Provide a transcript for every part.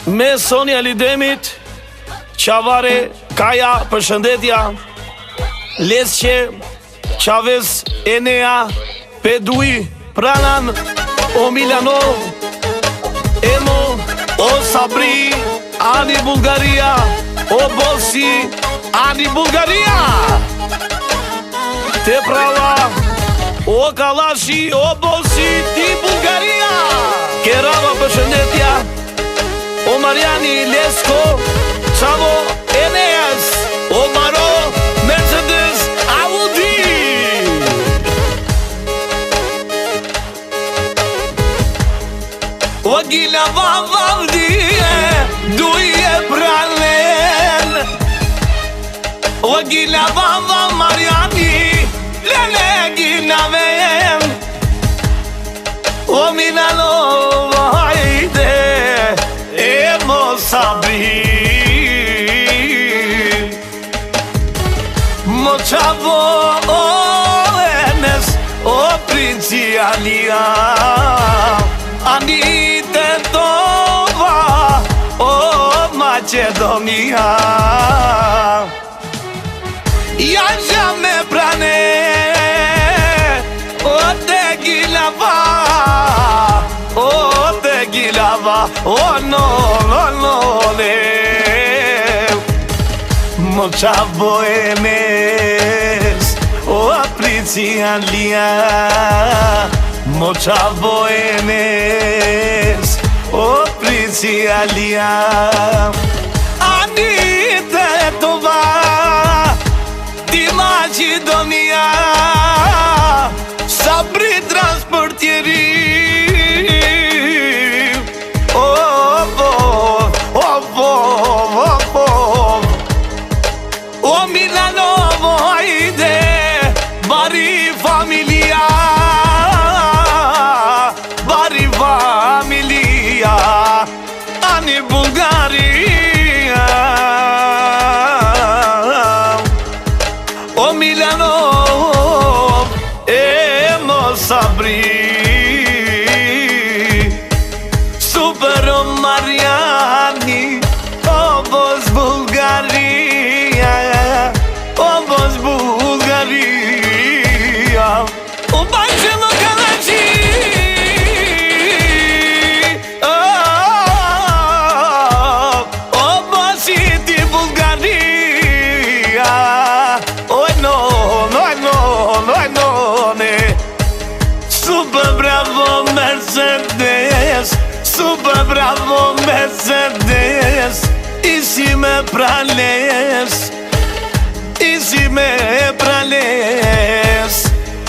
Me Sonja Lidemit, Qavare, Kaja, përshëndetja, Lesqe, Qavez, Enea, Pedui, Pranan, O Milanov, Emo, O Sabri, Ani Bulgaria, O Bosi, Ani Bulgaria, Te Prava, O Kalashi, O Bosi, Ti Bulgaria, Kerava, përshëndetja, O Mariani, Lesko, Çavo, Eneas, O Maro, Mercedes, Audi. O Gila Vavavdie, Duje Pralen, O Gila Vavam Mariani, Lene Gila Vem, O Milano Vajde, Emo Sabri, Mo Çavo, O Enes, O Princi Alia, Ani Tentova, O Macedonia, Iaja me prane, O Tegilava, O Tegilava, O no, Mo Çavo Enes, O Princi Alia, Mo Çavo Enes, O Princi Alia, Ani Tetova, Di Macedonia, Sabri transportieri, O Milano Vajde, Bari Familia, Bari Familia, Ani Bulgaria, O Milano, Emo Sabri, Super Mariani, O Vos Bulgaria, O Vos Bulgaria, O Bajelo Kalashi, O Bositi Bulgaria, O no, ne, Super Bravo Mercedes, Super Bravo Mercedes, Isi me prales, Isi me prales,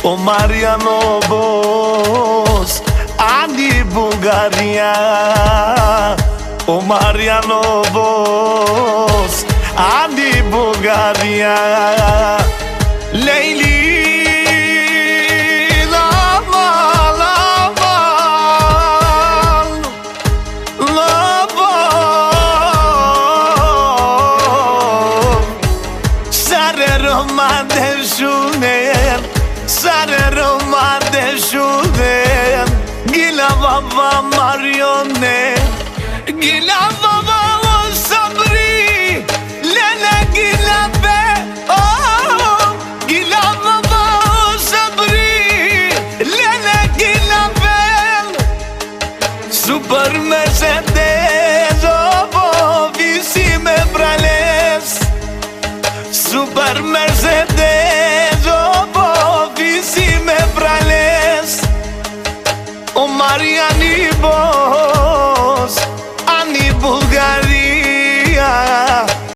O Mariano Vos, Ani Bulgaria, O Mariano Vos, Ani Bulgaria, Leili. Sare Roma de Shuden, Gila Vava Marione, Gila Vava O Sabri, Lele Gila Be, Oh, Gila Vava O Sabri, Lele Gila Be, Super Mercedes, Oh, Visi me Brales, Super Mercedes, Oh, Visi me Brales, O Mariani Bo.